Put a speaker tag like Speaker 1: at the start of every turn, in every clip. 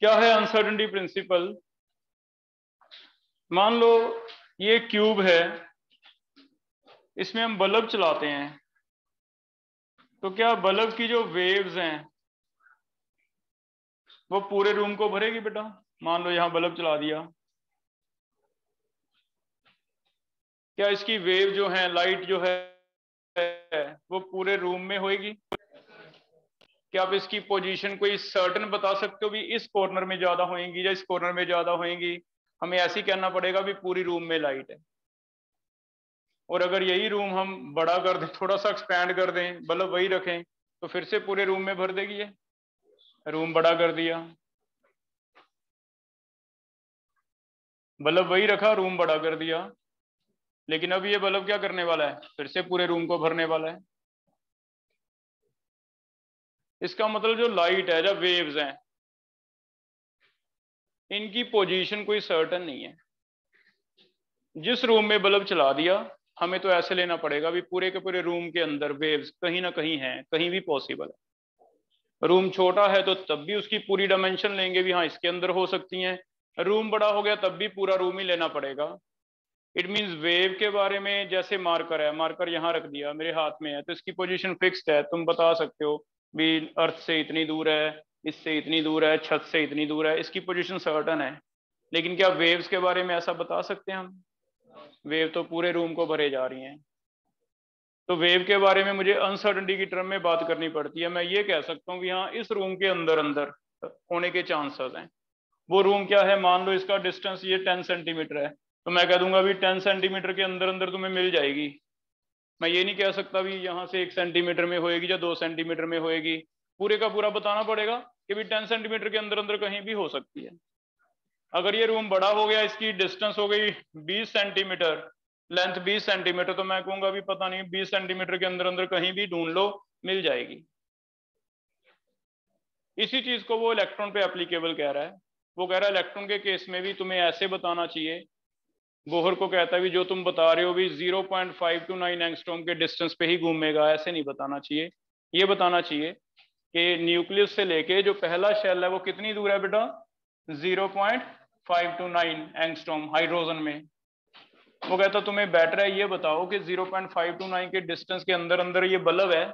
Speaker 1: क्या है uncertainty principle? मान लो ये क्यूब है, इसमें हम बल्ब चलाते हैं, तो क्या बल्ब की जो वेव्स हैं वो पूरे रूम को भरेगी बेटा? मान लो यहां बल्ब चला दिया, क्या इसकी वेव जो है, लाइट जो है वो पूरे रूम में होएगी? क्या आप इसकी पोजीशन कोई सर्टन बता सकते हो भी इस कॉर्नर में ज्यादा होएंगी या इस कॉर्नर में ज्यादा होएंगी? हमें ऐसे ही कहना पड़ेगा भी पूरी रूम में लाइट है। और अगर यही रूम हम बड़ा कर दें, थोड़ा सा एक्सपैंड कर दें, बल्ब वही रखें, तो फिर से पूरे रूम में भर देगी ये। रूम बड़ा कर दिया, बल्ब वही रखा, रूम बड़ा कर दिया, लेकिन अब ये बल्ब क्या करने वाला है? फिर से पूरे रूम को भरने वाला है। इसका मतलब जो लाइट है, जब वेव्स हैं, इनकी पोजीशन कोई सर्टन नहीं है। जिस रूम में बल्ब चला दिया, हमें तो ऐसे लेना पड़ेगा भी पूरे के पूरे रूम के अंदर वेव्स कहीं ना कहीं हैं, कहीं भी पॉसिबल है। रूम छोटा है तो तब भी उसकी पूरी डायमेंशन लेंगे भी हाँ इसके अंदर हो सकती हैं। रूम बड़ा हो गया तब भी पूरा रूम ही लेना पड़ेगा। इट मीन्स वेव के बारे में, जैसे मार्कर है, मार्कर यहाँ रख दिया मेरे हाथ में है, तो इसकी पोजीशन फिक्स्ड है, तुम बता सकते हो भी अर्थ से इतनी दूर है, इससे इतनी दूर है, छत से इतनी दूर है, इसकी पोजीशन सर्टन है। लेकिन क्या वेव्स के बारे में ऐसा बता सकते हैं हम? वेव तो पूरे रूम को भरे जा रही हैं। तो वेव के बारे में मुझे अनसर्टनिटी की टर्म में बात करनी पड़ती है। मैं ये कह सकता हूँ कि हाँ इस रूम के अंदर अंदर होने के चांसेस हैं। वो रूम क्या है? मान लो इसका डिस्टेंस ये 10 सेंटीमीटर है, तो मैं कह दूंगा भी 10 सेंटीमीटर के अंदर अंदर तुम्हें मिल जाएगी। मैं ये नहीं कह सकता भी यहाँ से 1 सेंटीमीटर में होएगी या 2 सेंटीमीटर में होएगी। पूरे का पूरा बताना पड़ेगा कि भी 10 सेंटीमीटर के अंदर अंदर कहीं भी हो सकती है। अगर ये रूम बड़ा हो गया, इसकी डिस्टेंस हो गई 20 सेंटीमीटर, लेंथ 20 सेंटीमीटर, तो मैं कहूंगा भी पता नहीं 20 सेंटीमीटर के अंदर अंदर कहीं भी ढूंढ लो, मिल जाएगी। इसी चीज को वो इलेक्ट्रॉन पे एप्लीकेबल कह रहा है। वो कह रहा है इलेक्ट्रॉन के केस में भी तुम्हें ऐसे बताना चाहिए। बोहर को कहता है भी जो तुम बता रहे हो भी 0.529 एंगस्ट्रॉम के डिस्टेंस पे ही घूमेगा, ऐसे नहीं बताना चाहिए। ये बताना चाहिए कि न्यूक्लियस से लेके जो पहला शेल है वो कितनी दूर है बेटा? 0.529 एंगस्ट्रॉम हाइड्रोजन में। वो कहता तुम्हें बेटर है ये बताओ कि 0.529 के डिस्टेंस के अंदर अंदर ये बल्ब है,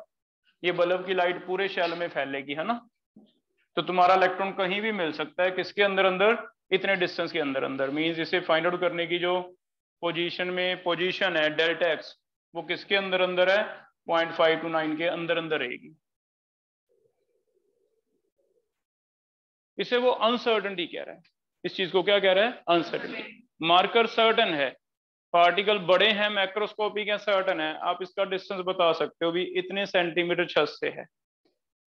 Speaker 1: ये बल्ब की लाइट पूरे शेल में फैलेगी, है ना? तो तुम्हारा इलेक्ट्रॉन कहीं भी मिल सकता है, किसके अंदर अंदर? इतने डिस्टेंस के अंदर अंदर। मींस इसे फाइंड आउट करने की जो पोजीशन में पोजीशन है डेल्टा एक्स, वो किसके अंदर अंदर है? 0.529 के अंदर अंदर रहेगी। इसे वो अनसर्टनिटी कह रहा है। इस चीज को क्या कह रहा है? अनसर्टनिटी। मार्कर सर्टन है, पार्टिकल बड़े हैं, मैक्रोस्कोपिक है, सर्टन है, आप इसका डिस्टेंस बता सकते हो भी इतने सेंटीमीटर छत से है।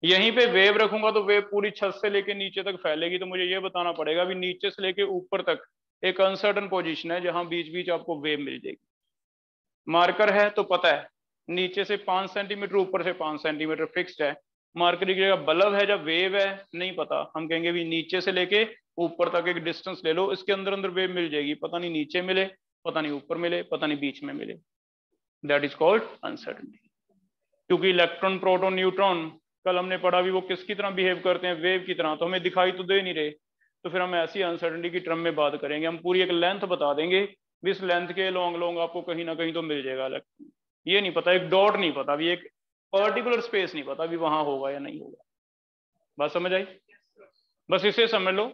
Speaker 1: यहीं पे वेव रखूंगा तो वेव पूरी छत से लेके नीचे तक फैलेगी, तो मुझे ये बताना पड़ेगा भी नीचे से लेके ऊपर तक एक अनसर्टन पोजीशन है जहां बीच बीच आपको वेव मिल जाएगी। मार्कर है तो पता है नीचे से 5 सेंटीमीटर, ऊपर से 5 सेंटीमीटर फिक्स्ड है। मार्कर की जगह बल्ब है, जब वेव है नहीं पता, हम कहेंगे भी नीचे से लेके ऊपर तक एक डिस्टेंस ले लो, इसके अंदर अंदर वेव मिल जाएगी, पता नहीं नीचे मिले, पता नहीं ऊपर मिले, पता नहीं बीच में मिले। That is called uncertainty. क्योंकि इलेक्ट्रॉन, प्रोटॉन, न्यूट्रॉन कल हमने पढ़ा भी वो किसकी तरह बिहेव करते हैं? वेव की तरह। तो हमें दिखाई तो दे नहीं रहे, तो फिर हम ऐसी अनसर्टनिटी की टर्म में बात करेंगे। हम पूरी एक लेंथ बता देंगे, इस लेंथ के लॉन्ग लॉन्ग आपको कहीं ना कहीं तो मिल जाएगा इलेक्ट्रॉन। ये नहीं पता, एक डॉट नहीं पता भी, एक पर्टिकुलर स्पेस नहीं पता भी वहां होगा या नहीं होगा। बात समझ आई? बस इसे समझ लो,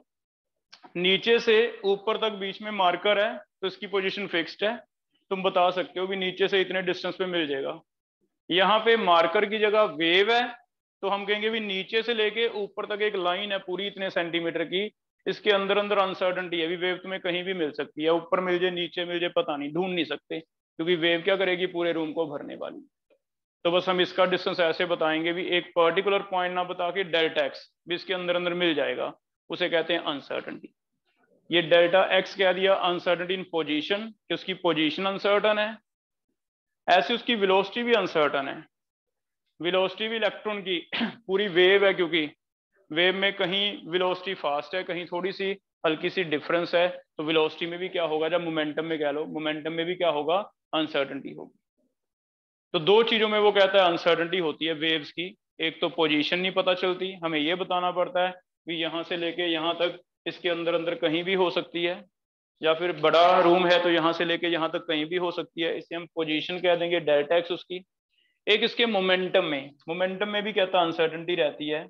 Speaker 1: नीचे से ऊपर तक बीच में मार्कर है तो इसकी पोजीशन फिक्स्ड है। तुम बता सकते हो भी नीचे से इतने डिस्टेंस पे मिल जाएगा। यहाँ पे मार्कर की जगह वेव है, तो हम कहेंगे भी नीचे से लेके ऊपर तक एक लाइन है पूरी इतने सेंटीमीटर की, इसके अंदर अंदर अनसर्टनिटी है, भी वेव तुम्हें कहीं भी मिल सकती है, ऊपर मिल जाए, नीचे मिल जाए, पता नहीं, ढूंढ नहीं सकते, क्योंकि वेव क्या करेगी? पूरे रूम को भरने वाली। तो बस हम इसका डिस्टेंस ऐसे बताएंगे भी एक पर्टिकुलर पॉइंट ना बता के डेल्टा एक्स भी इसके अंदर अंदर मिल जाएगा, उसे कहते हैं अनसर्टनिटी। ये डेल्टा एक्स कह दिया अनसर्टनिटी इन पोजीशन, कि उसकी पोजीशन अनसर्टन है। ऐसे उसकी वेलोसिटी भी अनसर्टन है। वेलोसिटी भी इलेक्ट्रॉन की पूरी वेव है, क्योंकि वेव में कहीं वेलोसिटी फास्ट है, कहीं थोड़ी सी हल्की सी डिफरेंस है, तो वेलोसिटी में भी क्या होगा? जब मोमेंटम में कह लो, मोमेंटम में भी क्या होगा? अनसर्टनिटी होगी। तो दो चीजों में वो कहता है अनसर्टनिटी होती है वेव्स की। एक तो पोजीशन नहीं पता चलती, हमें ये बताना पड़ता है, भी यहाँ से लेके यहाँ तक इसके अंदर अंदर कहीं भी हो सकती है, या फिर बड़ा रूम है तो यहाँ से लेके यहाँ तक कहीं भी हो सकती है, इसे हम पोजीशन कह देंगे, डेल्टा एक्स उसकी। एक इसके मोमेंटम में भी कहता अनसर्टेनिटी रहती है,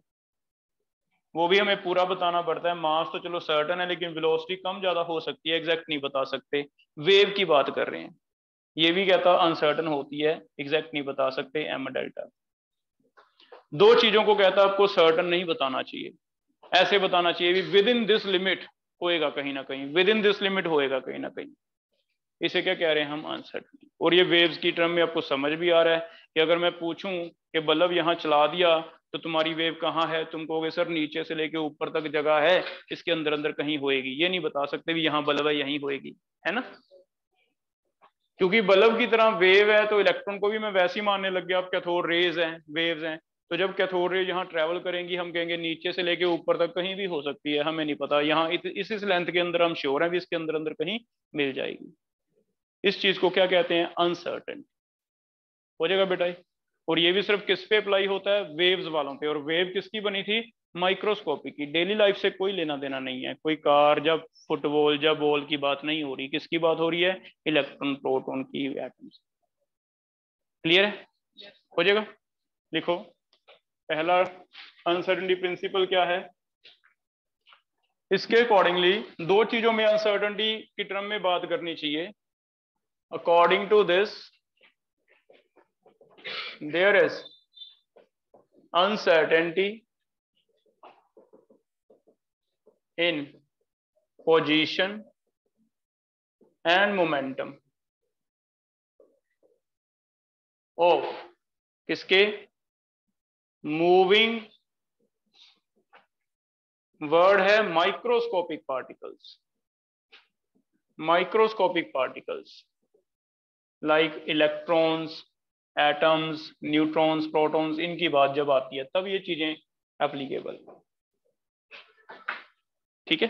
Speaker 1: वो भी हमें पूरा बताना पड़ता है। मास तो चलो सर्टन है, लेकिन वेलोसिटी कम ज्यादा हो सकती है, एग्जैक्ट नहीं बता सकते। वेव की बात कर रहे हैं, ये भी कहता अनसर्टन होती है, एग्जैक्ट नहीं बता सकते, एम डेल्टा। दो चीजों को कहता आपको सर्टन नहीं बताना चाहिए, ऐसे बताना चाहिए विद इन दिस लिमिट होएगा कहीं ना कहीं, विद इन दिस लिमिट होएगा कहीं ना कहीं। इसे क्या कह रहे हैं हम, अनसर्टन। और ये वेव्स की टर्म में आपको समझ भी आ रहा है कि अगर मैं पूछूं कि बल्ब यहाँ चला दिया तो तुम्हारी वेव कहाँ है, तुम कहोगे सर नीचे से लेके ऊपर तक जगह है, इसके अंदर अंदर कहीं होएगी। ये नहीं बता सकते भी यहाँ बल्ब है यहीं होएगी, है ना। क्योंकि बल्ब की तरह वेव है तो इलेक्ट्रॉन को भी मैं वैसे ही मानने लग गया, अब कैथोड रेज हैं, वेव्स हैं। तो जब कैथोड रेज यहाँ ट्रेवल करेंगी, हम कहेंगे नीचे से लेके ऊपर तक कहीं भी हो सकती है, हमें नहीं पता, यहाँ इस लेंथ के अंदर हम श्योर हैं भी इसके अंदर अंदर कहीं मिल जाएगी। इस चीज को क्या कहते हैं, अनसर्टेन। हो जाएगा बेटा। और ये भी सिर्फ किस पे अप्लाई होता है, वेव्स वालों पे। और वेव किसकी बनी थी, माइक्रोस्कोपिक की, डेली लाइफ से कोई लेना देना नहीं है। कोई कार जब फुटबॉल जब बॉल की बात नहीं हो रही, किसकी बात हो रही है, इलेक्ट्रॉन प्रोटॉन की, एटम्स। क्लियर है, हो जाएगा। लिखो पहला अनसर्टेनिटी प्रिंसिपल क्या है। इसके अकॉर्डिंगली दो चीजों में अनसर्टेनिटी की टर्म में बात करनी चाहिए। According to this there is uncertainty in position and momentum of किसके, मूविंग वर्ड है microscopic particles, microscopic particles like electrons, atoms, neutrons, protons, इनकी बात जब आती है तब ये चीजें एप्लीकेबल। ठीक है।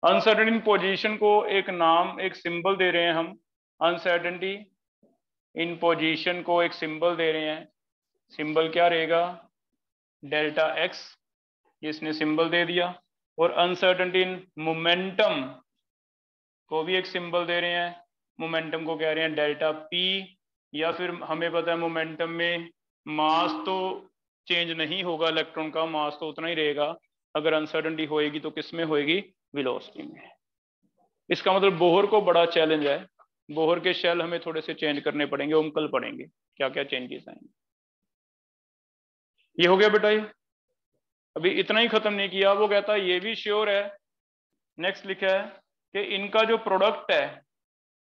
Speaker 1: अनसर्टेनिटी इन पोजीशन को एक नाम, एक सिंबल दे रहे हैं हम। अनसर्टेनिटी इन पोजीशन को एक सिंबल दे रहे हैं, सिंबल क्या रहेगा, डेल्टा एक्स, इसने सिंबल दे दिया। और अनसर्टेनिटी इन मोमेंटम को भी एक सिंबल दे रहे हैं, मोमेंटम को कह रहे हैं डेल्टा पी। या फिर हमें पता है मोमेंटम में मास तो चेंज नहीं होगा, इलेक्ट्रॉन का मास तो उतना ही रहेगा। अगर अनसर्टेनिटी होएगी तो किस में होएगी, वेलोसिटी में। इसका मतलब बोहर को बड़ा चैलेंज है, बोहर के शेल हमें थोड़े से चेंज करने पड़ेंगे, हम कल पढ़ेंगे क्या क्या चेंजेस आएंगे। ये हो गया बेटा। ये अभी इतना ही खत्म नहीं किया, वो कहता है ये भी श्योर है, नेक्स्ट लिखा है कि इनका जो प्रोडक्ट है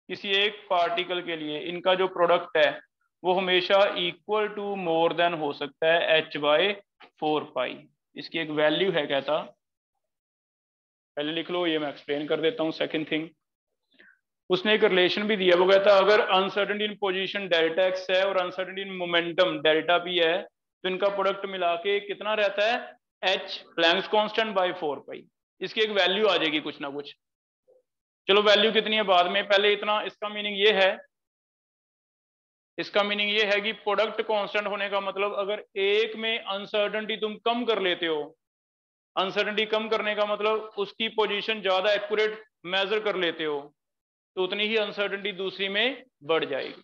Speaker 1: किसी एक पार्टिकल के लिए, इनका जो प्रोडक्ट है वो हमेशा इक्वल टू मोर देन हो सकता है h/4π। इसकी एक वैल्यू है कहता, पहले लिख लो, ये मैं एक्सप्लेन कर देता हूँ। सेकंड थिंग, उसने एक रिलेशन भी दिया, वो कहता है अगर uncertainty in position delta x है और uncertainty in momentum delta P है, तो इनका प्रोडक्ट मिला के कितना रहता है, h प्लैंक्स कांस्टेंट बाय 4π। इसकी एक वैल्यू आ जाएगी कुछ ना कुछ, चलो वैल्यू कितनी है बाद में, पहले इतना। इसका मीनिंग ये है, इसका मीनिंग ये है कि प्रोडक्ट कांस्टेंट होने का मतलब अगर एक में अनसर्टेनिटी तुम कम कर लेते हो, अनसर्टेनिटी कम करने का मतलब उसकी पोजीशन ज्यादा एक्यूरेट मेजर कर लेते हो, तो उतनी ही अनसर्टेनिटी दूसरी में बढ़ जाएगी।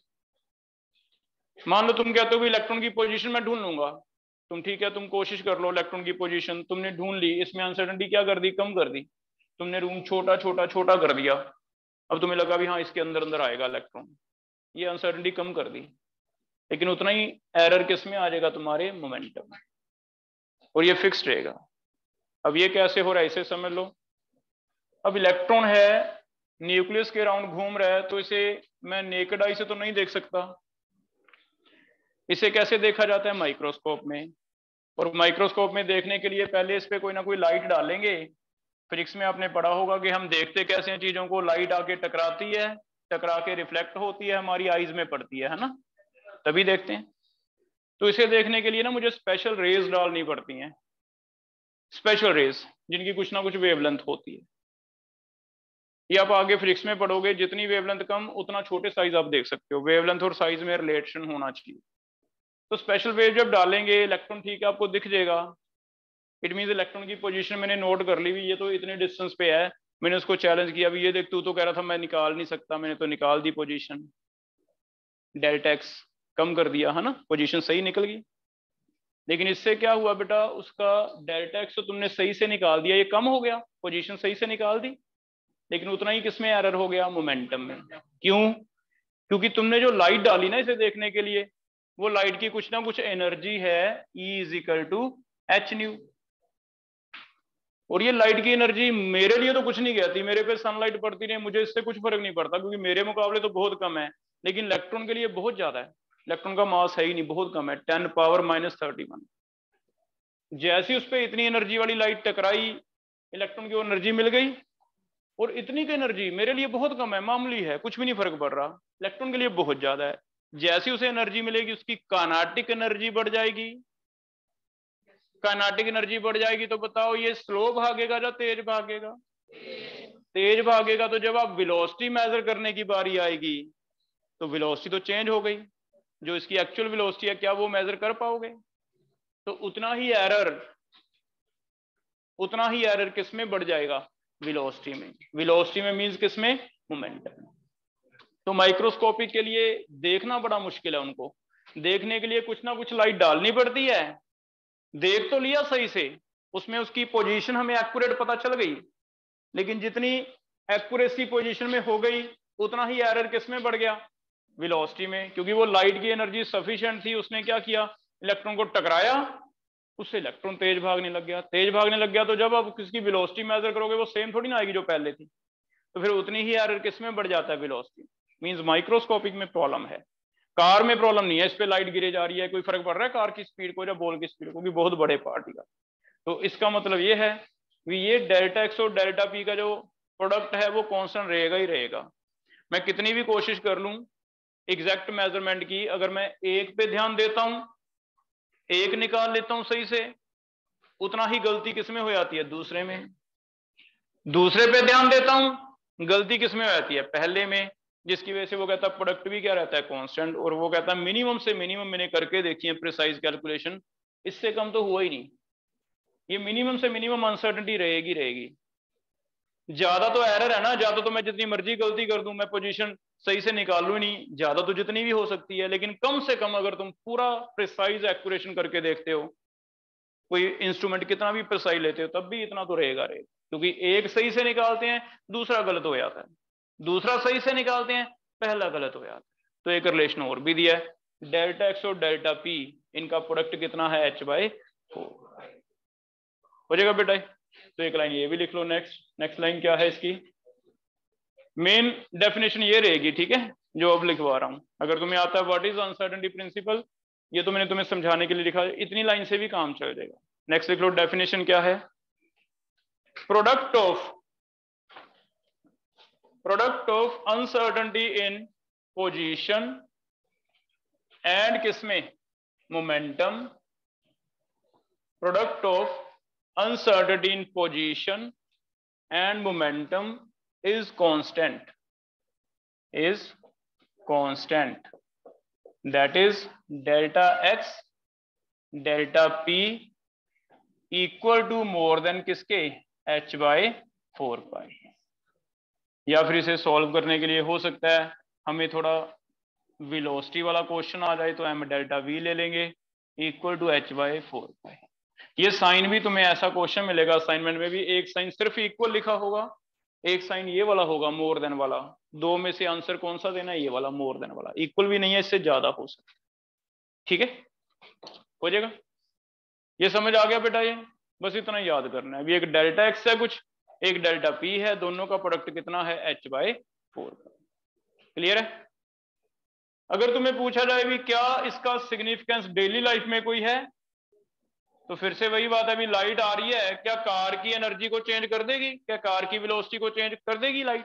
Speaker 1: मान लो तुम कहते हो इलेक्ट्रॉन की पोजीशन मैं ढूंढ लूंगा, तुम ठीक है, तुम कोशिश कर लो, इलेक्ट्रॉन की पोजीशन तुमने ढूंढ ली, इसमें अनसर्टेनिटी क्या कर दी, कम कर दी। तुमने रूम छोटा छोटा छोटा कर दिया, अब तुम्हें लगा भी हाँ इसके अंदर अंदर आएगा इलेक्ट्रॉन, ये अनसर्टेनिटी कम कर दी, लेकिन उतना ही एरर किस में आ जाएगा, तुम्हारे मोमेंटम में, और ये फिक्स रहेगा। अब ये कैसे हो रहा है इसे समझ लो। अब इलेक्ट्रॉन है, न्यूक्लियस के अराउंड घूम रहा है, तो इसे मैं नेकेड आई से तो नहीं देख सकता, इसे कैसे देखा जाता है, माइक्रोस्कोप में। और माइक्रोस्कोप में देखने के लिए पहले इस पे कोई ना कोई लाइट डालेंगे। फिजिक्स में आपने पढ़ा होगा कि हम देखते कैसे हैं चीजों को, लाइट आके टकराती है, टकरा के रिफ्लेक्ट होती है, हमारी आईज में पड़ती है ना, तभी देखते हैं। तो इसे देखने के लिए ना मुझे स्पेशल रेज डालनी पड़ती हैं, स्पेशल रेज जिनकी कुछ ना कुछ वेवलेंथ होती है। ये आप आगे फिजिक्स में पढ़ोगे, जितनी वेवलेंथ कम उतना छोटे साइज आप देख सकते हो, वेवलेंथ और साइज में रिलेशन होना चाहिए। तो स्पेशल वेव जब डालेंगे, इलेक्ट्रॉन ठीक है आपको दिख जाएगा, इट मींस इलेक्ट्रॉन की पोजीशन मैंने नोट कर ली, ये तो इतने डिस्टेंस पे है, मैंने उसको चैलेंज किया, अभी ये देख तू तो कह रहा था मैं निकाल नहीं सकता, मैंने तो निकाल दी पोजीशन, डेल्टा एक्स कम कर दिया है ना, पोजीशन सही निकल गई। लेकिन इससे क्या हुआ बेटा, उसका डेल्टा एक्स तो तुमने सही से निकाल दिया, ये कम हो गया, पोजीशन सही से निकाल दी, लेकिन उतना ही किसमें एरर हो गया, मोमेंटम में। क्यों? क्योंकि तुमने जो लाइट डाली ना इसे देखने के लिए, वो लाइट की कुछ ना कुछ एनर्जी है, E is equal to H nu. और ये लाइट की एनर्जी मेरे लिए तो कुछ नहीं कहती, मेरे पे सनलाइट पड़ती नहीं, मुझे इससे कुछ फर्क नहीं पड़ता, क्योंकि मेरे मुकाबले तो बहुत कम है, लेकिन इलेक्ट्रॉन के लिए बहुत ज्यादा है। इलेक्ट्रॉन का मास है ही नहीं, बहुत कम है, 10⁻31। जैसी उस पर इतनी एनर्जी वाली लाइट टकराई, इलेक्ट्रॉन की एनर्जी मिल गई, और इतनी की एनर्जी मेरे लिए बहुत कम है, मामूली है, कुछ भी नहीं फर्क पड़ रहा, इलेक्ट्रॉन के लिए बहुत ज्यादा है। जैसी उसे एनर्जी मिलेगी, उसकी काइनेटिक एनर्जी बढ़ जाएगी। काइनेटिक एनर्जी बढ़ जाएगी तो बताओ ये स्लो भागेगा या तेज भागेगा? तेज भागेगा। तो जब आप वेलोसिटी मेजर करने की बारी आएगी, तो वेलोसिटी तो चेंज हो गई, जो इसकी एक्चुअल वेलोसिटी है क्या वो मेजर कर पाओगे? तो उतना ही एरर किस में बढ़ जाएगा, वेलोसिटी में। वेलोसिटी में मींस किस में, मोमेंटम। तो माइक्रोस्कोपिक के लिए देखना बड़ा मुश्किल है, उनको देखने के लिए कुछ ना कुछ लाइट डालनी पड़ती है। देख तो लिया सही से, उसमें उसकी पोजीशन हमें एक्यूरेट पता चल गई, लेकिन जितनी एक्यूरेसी पोजीशन में हो गई, उतना ही एरर किस में बढ़ गया, वेलोसिटी में। क्योंकि वो लाइट की एनर्जी सफिशिएंट थी, उसने क्या किया, इलेक्ट्रॉन को टकराया, उससे इलेक्ट्रॉन तेज भागने लग गया। तेज भागने लग गया तो जब आप किसकी वेलोसिटी मेजर करोगे, वो सेम थोड़ी ना आएगी जो पहले थी, तो फिर उतनी ही एरर किस में बढ़ जाता है, वेलोसिटी। मींस माइक्रोस्कोपिक में प्रॉब्लम है। कार में प्रॉब्लम नहीं है, इस पे लाइट गिरे जा रही है, कोई फर्क पड़ रहा है कार की स्पीड को या बॉल की स्पीड को, भी बहुत बड़े पार्टिकल। तो इसका मतलब ये है कि ये डेल्टा एक्स और डेल्टा पी का जो प्रोडक्ट है वो कांस्टेंट रहेगा ही रहेगा। मैं कितनी भी कोशिश कर लूं एग्जैक्ट मेजरमेंट की, अगर मैं एक पे ध्यान देता हूं, एक निकाल लेता हूं सही से, उतना ही गलती किसमें हो जाती है, दूसरे में। दूसरे पे ध्यान देता हूं, गलती किसमें हो जाती है, पहले में। जिसकी वजह से वो कहता है प्रोडक्ट भी क्या रहता है, कांस्टेंट। और वो कहता है मिनिमम से मिनिमम मैंने करके देखी है प्रिसाइज कैलकुलेशन, इससे कम तो हुआ ही नहीं। ये मिनिमम से मिनिमम अनसर्टेनिटी रहेगी रहेगी। ज्यादा तो एरर है ना, ज्यादा तो मैं जितनी मर्जी गलती कर दूं, मैं पोजीशन सही से निकालू नहीं, ज्यादा तो जितनी भी हो सकती है, लेकिन कम से कम अगर तुम पूरा प्रिसाइज एक्यूरेशन करके देखते हो, कोई इंस्ट्रूमेंट कितना भी प्रिसाइज लेते हो, तब भी इतना तो रहेगा रहेगा। क्योंकि एक सही से निकालते हैं, दूसरा गलत हो जाता है, दूसरा सही से निकालते हैं, पहला गलत हो जाता है। तो एक रिलेशन और भी दिया है, डेल्टा एक्स और डेल्टा पी, इनका प्रोडक्ट कितना है, H/4 हो जाएगा बेटा। तो एक लाइन ये भी लिख लो। नेक्स्ट लाइन क्या है इसकी, मेन डेफिनेशन ये रहेगी, ठीक है, जो अब लिखवा रहा हूं। अगर तुम्हें आता है व्हाट इज अनसर्टेनिटी प्रिंसिपल, ये तो मैंने तुम्हें समझाने के लिए लिखा है, इतनी लाइन से भी काम चल जाएगा। नेक्स्ट लिख लो, डेफिनेशन क्या है, product of uncertainty in position and किसमें, momentum. Product of uncertainty in position and momentum is constant that is delta x delta p equal to more than किसके, H/4 या फिर इसे सॉल्व करने के लिए हो सकता है हमें थोड़ा वेलोसिटी वाला क्वेश्चन आ जाए, तो हम डेल्टा v ले लेंगे इक्वल टू H/4। ये साइन भी तुम्हें ऐसा क्वेश्चन मिलेगा असाइनमेंट में भी, एक साइन सिर्फ इक्वल लिखा होगा, एक साइन ये वाला होगा मोर देन वाला। दो में से आंसर कौन सा देना है, ये वाला मोर देन वाला। इक्वल भी नहीं है, इससे ज्यादा हो सकता है, ठीक है, हो जाएगा। ये समझ आ गया बेटा, ये बस इतना याद करना है। अभी एक डेल्टा एक्स है कुछ, एक डेल्टा पी है, दोनों का प्रोडक्ट कितना है, H/4। क्लियर है? अगर तुम्हें पूछा जाए भी क्या इसका सिग्निफिकेंस डेली लाइफ में कोई है, तो फिर से वही बात है, अभी लाइट आ रही है, क्या कार की एनर्जी को चेंज कर देगी, क्या कार की वेलोसिटी को चेंज कर देगी लाइट?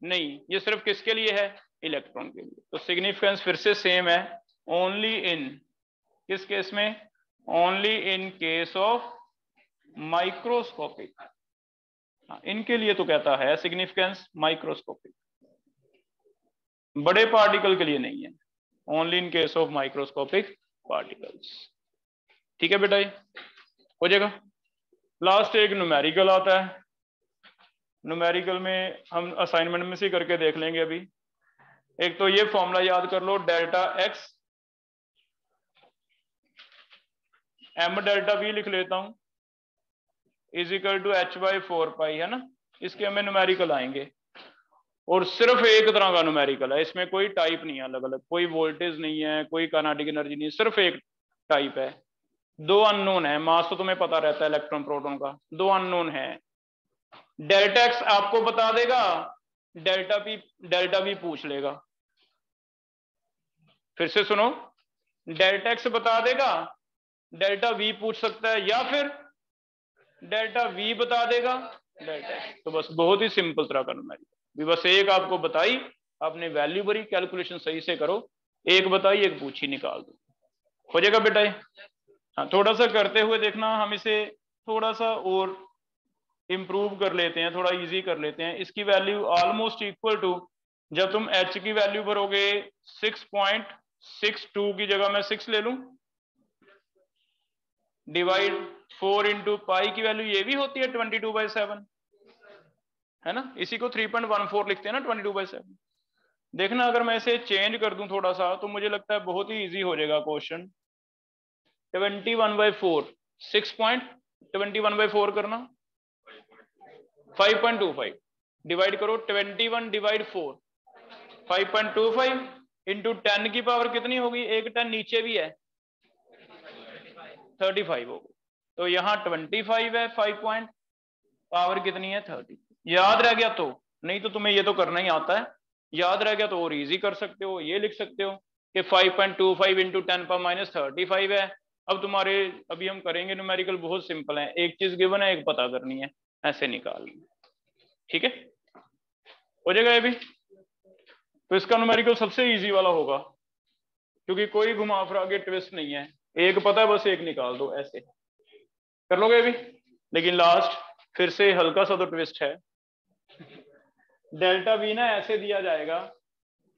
Speaker 1: नहीं, ये सिर्फ किसके लिए है, इलेक्ट्रॉन के लिए। तो सिग्निफिकेंस फिर से सेम है, ओनली इन किस केस में, only in case of microscopic. इनके लिए तो कहता है सिग्निफिकेंस माइक्रोस्कोपिक, बड़े पार्टिकल के लिए नहीं है, only in case of microscopic particles. ठीक है बेटा, ये हो जाएगा। लास्ट एक न्यूमेरिकल आता है। न्यूमेरिकल में हम असाइनमेंट में से करके देख लेंगे अभी। एक तो ये फॉर्मूला याद कर लो, delta X M delta V लिख लेता हूं is equal to H by 4 pi, है ना। इसके हमें न्यूमेरिकल आएंगे और सिर्फ एक तरह का न्यूमेरिकल है, इसमें कोई टाइप नहीं है अलग अलग, कोई वोल्टेज नहीं है, कोई काइनेटिक एनर्जी नहीं है, सिर्फ एक टाइप है। दो अननोन है, मास तो तुम्हें पता रहता है इलेक्ट्रॉन प्रोटॉन का, दो अननोन है। डेल्टा एक्स आपको बता देगा, डेल्टा वी पूछ लेगा। फिर से सुनो, डेल्टा एक्स बता देगा, डेल्टा वी पूछ सकता है, या फिर डेल्टा वी बता देगा डेल्टा एक्स। तो बस बहुत ही सिंपल तरह का न्यूमेरिकल, बस एक आपको बताई, आपने वैल्यू भरी, कैलकुलेशन सही से करो, एक बताई एक पूछी, निकाल दो, हो जाएगा बेटा ये। हाँ, थोड़ा सा करते हुए देखना, हम इसे थोड़ा सा और इंप्रूव कर लेते हैं, थोड़ा इजी कर लेते हैं। इसकी वैल्यू ऑलमोस्ट इक्वल टू, जब तुम h की वैल्यू भरोगे 6.62 की जगह मैं 6 ले लूं, डिवाइड 4 इंटू पाई की वैल्यू ये भी होती है 22/7, है ना। इसी को 3.14 लिखते हैं ना 22/7। देखना अगर मैं इसे चेंज कर दूं थोड़ा सा, तो मुझे लगता है बहुत ही इजी हो जाएगा क्वेश्चन। 21/4, 6.21/4 करना, 5.25 डिवाइड करो 21 डिवाइड 4, 5.25 इंटू 10 की पावर कितनी होगी, एक 10 नीचे भी है, 35 होगी। तो यहाँ 25 है, 5 पॉइंट, पावर कितनी है 30। याद रह गया तो, नहीं तो तुम्हें ये तो करना ही आता है, याद रह गया तो और इजी कर सकते हो, ये लिख सकते हो कि 5.25 इंटू 10⁻35 है। अब तुम्हारे, अभी हम करेंगे न्यूमेरिकल, बहुत सिंपल है, एक चीज गिवन है, एक पता करनी है, ऐसे निकाल, ठीक है, हो जाएगा ये भी। तो इसका न्यूमेरिकल सबसे इजी वाला होगा, क्योंकि कोई घुमा फिरा के ट्विस्ट नहीं है, एक पता है, बस एक निकाल दो, ऐसे कर लोगे भी। लेकिन लास्ट फिर से हल्का सा तो ट्विस्ट है, डेल्टा वी ना ऐसे दिया जाएगा,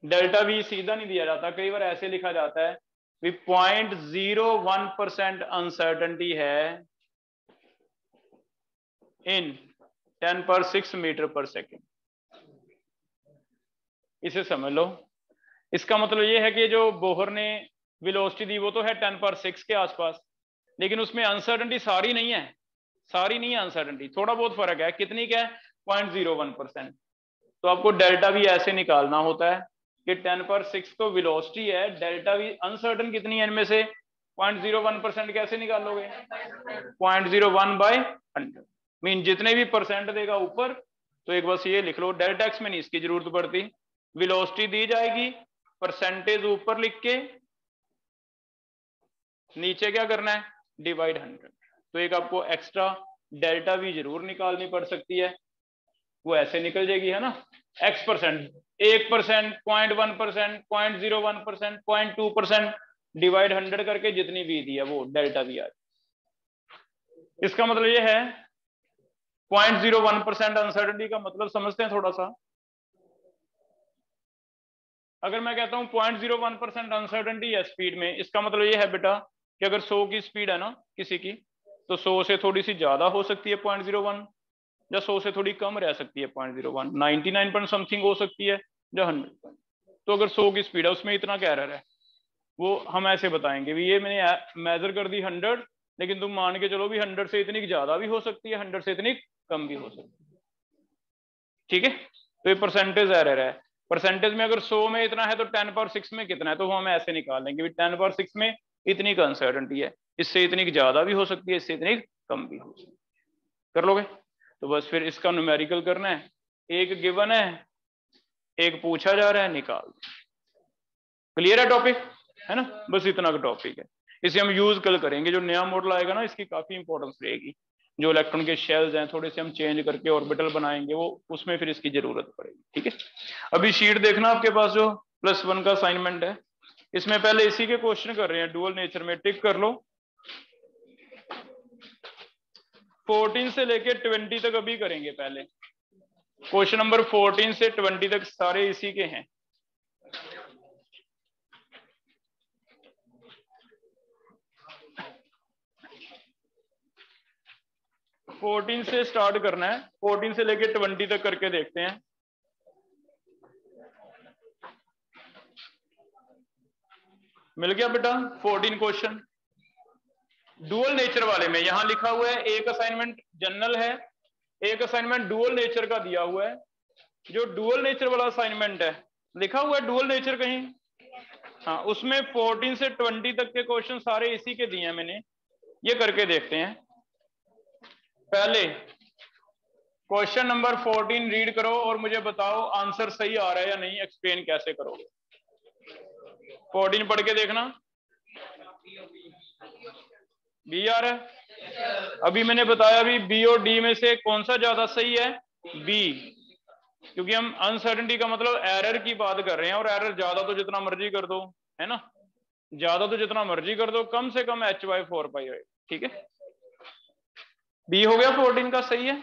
Speaker 1: डेल्टा वी सीधा नहीं दिया जाता, कई बार ऐसे लिखा जाता है, 0.01% अनसर्टेनिटी है इन 10⁻6 मीटर पर सेकेंड। इसे समझ लो, इसका मतलब ये है कि जो बोहर ने वेलोसिटी दी वो तो है 10⁻6 के आसपास, लेकिन उसमें अनसर्टेनिटी सारी नहीं है, सारी नहीं है अनसर्टेनिटी, थोड़ा बहुत फर्क है, कितनी क्या है 0.01%। तो आपको डेल्टा भी ऐसे निकालना होता है कि 10⁻6 तो वेलोसिटी है, डेल्टा भी अनसर्टन कितनी है इनमें से 0.01%, कैसे निकालोगे 0.01/100, मीन जितने भी परसेंट देगा ऊपर, तो एक बस ये लिख लो, डेल्टा एक्स में नहीं इसकी जरूरत पड़ती, वेलोसिटी दी जाएगी, परसेंटेज ऊपर लिख के नीचे क्या करना है डिवाइड 100। तो एक आपको एक्स्ट्रा डेल्टा भी जरूर निकालनी पड़ सकती है, वो ऐसे निकल जाएगी, है ना, x%, 1%, 0.1%, 0.01%, 0.2% डिवाइड 100 करके जितनी भी दी है वो डेल्टा भी आ जाए। इसका मतलब ये है 0.01% अनसर्टेनिटी का मतलब समझते हैं थोड़ा सा। अगर मैं कहता हूं 0.01% अनसर्टेनिटी है स्पीड में, इसका मतलब ये है बेटा कि अगर 100 की स्पीड है ना किसी की, तो 100 से थोड़ी सी ज्यादा हो सकती है 0.01, या 100 से थोड़ी कम रह सकती है 0.01, 99 पॉइंट समथिंग हो सकती है, या 100। तो अगर 100 की स्पीड है उसमें इतना क्या एरर है, वो हम ऐसे बताएंगे भी ये मैंने मेजर कर दी 100, लेकिन तुम मान के चलो भी 100 से इतनी ज्यादा भी हो सकती है, 100 से इतनी कम भी हो सकती है, ठीक है। तो ये परसेंटेज एरर है, परसेंटेज में अगर 100 में इतना है तो 10⁻6 में कितना है, तो हम ऐसे निकाल लेंगे भी 10⁻6 में इतनी का अनसर्टेनिटी है, इससे इतनी ज्यादा भी हो सकती है, इससे इतनी कम भी हो सकती है, कर लोगे। तो बस फिर इसका न्यूमेरिकल करना है, एक गिवन है, एक पूछा जा रहा है, निकाल। क्लियर है टॉपिक, है ना, बस इतना का टॉपिक है, इसे हम यूज कल करेंगे, जो नया मॉडल आएगा ना इसकी काफी इंपॉर्टेंस रहेगी, जो इलेक्ट्रॉन के शेल्स हैं थोड़े से हम चेंज करके ऑर्बिटल बनाएंगे, वो उसमें फिर इसकी जरूरत पड़ेगी, ठीक है। अभी शीट देखना आपके पास जो +1 का असाइनमेंट है, इसमें पहले इसी के क्वेश्चन कर रहे हैं, डुअल नेचर में, टिक कर लो। 14 से लेके 20 तक अभी करेंगे, पहले क्वेश्चन नंबर 14 से 20 तक सारे इसी के हैं। 14 से स्टार्ट करना है, 14 से लेके 20 तक करके देखते हैं। मिल गया बेटा 14 क्वेश्चन डुअल नेचर वाले में। यहां लिखा हुआ है एक असाइनमेंट जनरल है, एक असाइनमेंट डुअल नेचर का दिया हुआ है। जो डुअल नेचर वाला असाइनमेंट है, लिखा हुआ है डुअल नेचर कहीं, हाँ, उसमें 14 से 20 तक के क्वेश्चन सारे इसी के दिए हैं मैंने। ये करके देखते हैं। पहले क्वेश्चन नंबर 14 रीड करो और मुझे बताओ आंसर सही आ रहा है या नहीं, एक्सप्लेन कैसे करोगे। 14 पढ़ के देखना। बी आ रहा है। अभी मैंने बताया भी बी और डी में से कौन सा ज्यादा सही है, बी, क्योंकि हम अनसर्टेनिटी का मतलब एरर की बात कर रहे हैं, और एरर ज्यादा तो जितना मर्जी कर दो, है ना, ज्यादा तो जितना मर्जी कर दो, कम से कम h/4 पाई। ठीक है, बी हो गया 14 का सही है।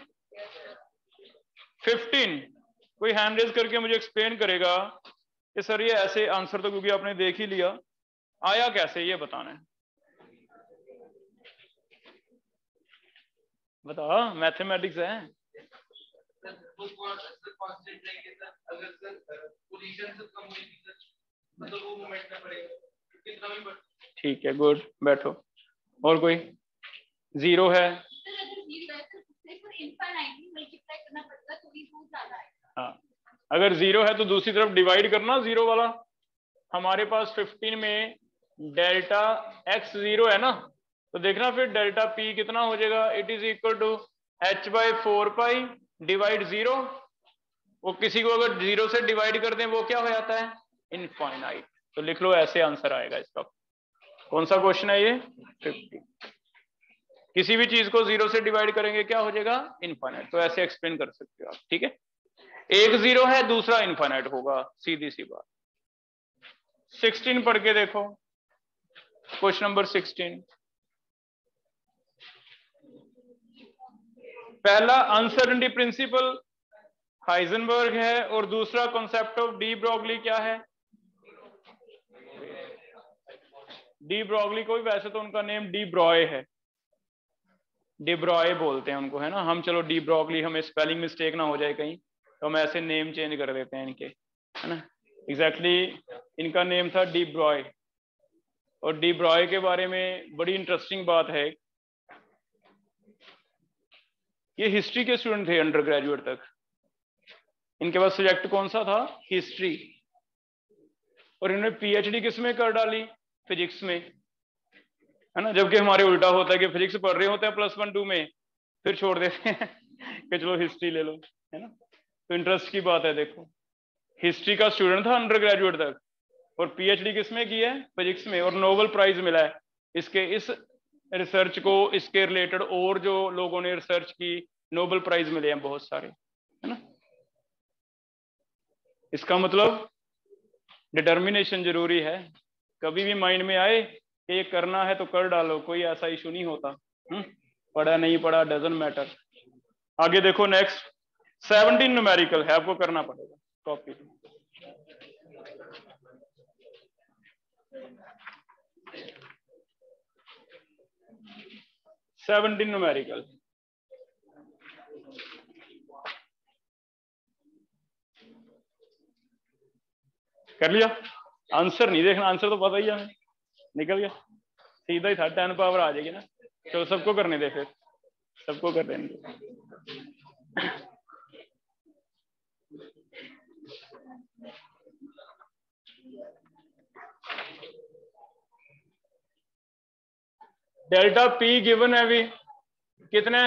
Speaker 1: 15 कोई हैंड रेज करके मुझे एक्सप्लेन करेगा कि सर ये ऐसे आंसर तो क्योंकि आपने देख ही लिया, आया कैसे ये बताना है। बता, मैथमेटिक्स है। ठीक है, गुड, बैठो। और कोई जीरो है? हाँ, अगर जीरो है तो दूसरी तरफ डिवाइड करना जीरो वाला। हमारे पास 15 में डेल्टा x जीरो है ना, तो देखना फिर डेल्टा p कितना हो जाएगा, it is equal to h/4 pi divide zero. वो किसी को अगर जीरो से डिवाइड कर दें वो क्या हो जाता है, इनफाइनाइट। तो लिख लो ऐसे आंसर आएगा इसका। कौन सा क्वेश्चन है ये, 50। किसी भी चीज को जीरो से डिवाइड करेंगे क्या हो जाएगा, इनफाइनाइट। तो ऐसे एक्सप्लेन कर सकते हो आप। ठीक है, एक जीरो है दूसरा इनफाइनाइट होगा, सीधी सी बात। 16 पढ़ के देखो, क्वेश्चन नंबर 16। पहला अनसर्टेनिटी प्रिंसिपल हाइजेनबर्ग है, और दूसरा कॉन्सेप्ट ऑफ डी ब्रोगली क्या है, डी ब्रोगली को भी वैसे तो उनका नेम डी ब्रॉय है, डी ब्रॉय बोलते हैं उनको, है ना। हम चलो डी ब्रोगली, हमें स्पेलिंग मिस्टेक ना हो जाए कहीं, तो हम ऐसे नेम चेंज कर देते हैं इनके, है ना। एग्जैक्टली इनका नेम था डी ब्रॉय। और डी ब्रॉय के बारे में बड़ी इंटरेस्टिंग बात है, ये हिस्ट्री के स्टूडेंट थे अंडर ग्रेजुएट तक। इनके पास सब्जेक्ट कौन सा था, हिस्ट्री, और इन्होंने पीएचडी किस में कर डाली, फिजिक्स में, है ना। जबकि हमारे उल्टा होता है कि फिजिक्स पढ़ रहे होते हैं +1 2 में, फिर छोड़ देते हैं कि चलो हिस्ट्री ले लो, है ना। तो इंटरेस्ट की बात है, देखो हिस्ट्री का स्टूडेंट था अंडर ग्रेजुएट तक, और पीएचडी किस में की है, फिजिक्स में, और नोबेल प्राइज मिला है इसके, इस रिसर्च को, इसके रिलेटेड और जो लोगों ने रिसर्च की नोबेल प्राइज मिले हैं बहुत सारे, है ना। इसका मतलब डिटर्मिनेशन जरूरी है। कभी भी माइंड में आए ये करना है तो कर डालो, कोई ऐसा इशू नहीं होता। पढ़ा नहीं पढ़ा डजंट मैटर। आगे देखो नेक्स्ट 17 न्यूमेरिकल है, आपको करना पड़ेगा कॉपी। न्यूमेरिकल कर लिया, आंसर नहीं देखना, आंसर तो पता ही है, निकल गया, सीधा ही था, 10 पावर आ जाएगी ना। चलो सबको करने दे, फिर सबको कर देंगे। डेल्टा पी गिवन है अभी कितने,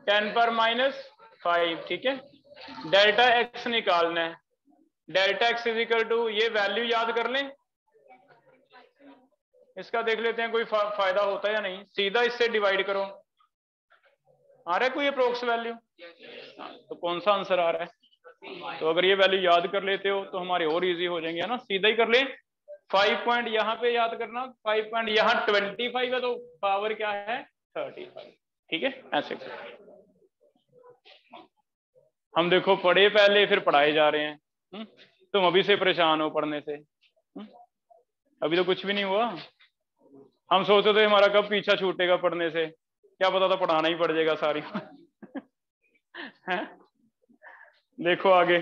Speaker 1: 10⁻⁵, ठीक है। डेल्टा एक्स निकालना है, delta X is equal to, ये वैल्यू याद कर लें, इसका देख लेते हैं कोई फायदा होता है या नहीं। सीधा इससे डिवाइड करो, आ रहा है कोई अप्रोक्स वैल्यू, तो कौन सा आंसर आ रहा है। तो अगर ये वैल्यू याद कर लेते हो तो हमारे और इजी हो जाएंगे, है ना। सीधा ही कर ले, 5 पॉइंट यहाँ पे याद करना, 5 पॉइंट यहाँ 25 है, तो पावर क्या है 35, ठीक है। ऐसे हम देखो पढ़े पहले फिर पढ़ाए जा रहे हैं, तुम अभी से परेशान हो पढ़ने से, अभी तो कुछ भी नहीं हुआ। हम सोचते थे हमारा कब पीछा छूटेगा पढ़ने से, क्या पता था पढ़ाना ही पड़ जाएगा सारी देखो आगे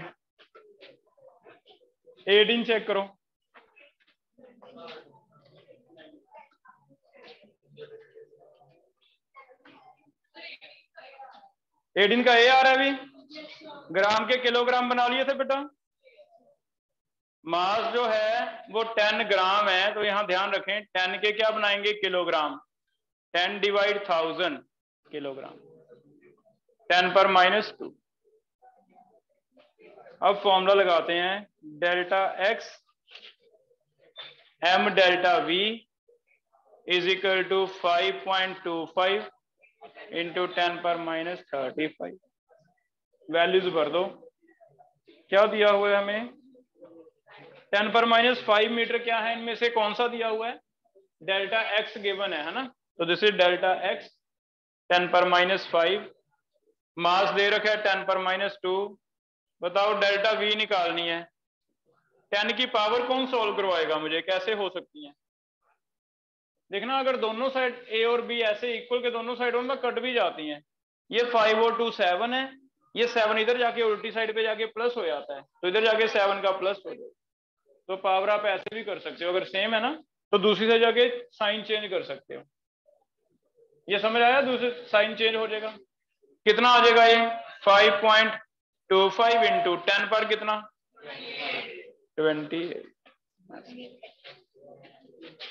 Speaker 1: 18 चेक करो। एटीन का ए आ रहा है अभी, ग्राम के किलोग्राम बना लिए थे बेटा। मास जो है वो 10 ग्राम है, तो यहां ध्यान रखें 10 के क्या बनाएंगे किलोग्राम, 10 डिवाइड 1000 किलोग्राम, 10 पर -2। अब फॉर्मूला लगाते हैं, delta X M delta V is equal to 5.25 into 10 पर -35। वैल्यूज भर दो। क्या दिया हुआ है हमें, 10 पर -5 मीटर क्या है, इनमें से कौन सा दिया हुआ है, डेल्टा एक्स गिवन है ना, तो दिस इज डेल्टा एक्स 10 पर -5, मास दे रखा है 10 पर -2। बताओ डेल्टा वी निकालनी है। 10 की पावर कौन सॉल्व करवाएगा मुझे, कैसे हो सकती है। देखना अगर दोनों साइड ए और बी ऐसे इक्वल के दोनों साइड उनमें कट भी जाती हैं, ये 5 और 2 7 है, ये 7 इधर जाके उल्टी साइड पे जाके प्लस हो जाता है, तो इधर जाके 7 का प्लस हो जाएगा। तो पावर आप ऐसे भी कर सकते हो, अगर सेम है ना तो दूसरी साइड जाके साइन चेंज कर सकते हो। ये समझ आया, दूसरे साइन चेंज हो जाएगा। कितना आ जाएगा ये 5.25 इंटू 10 पर कितना 28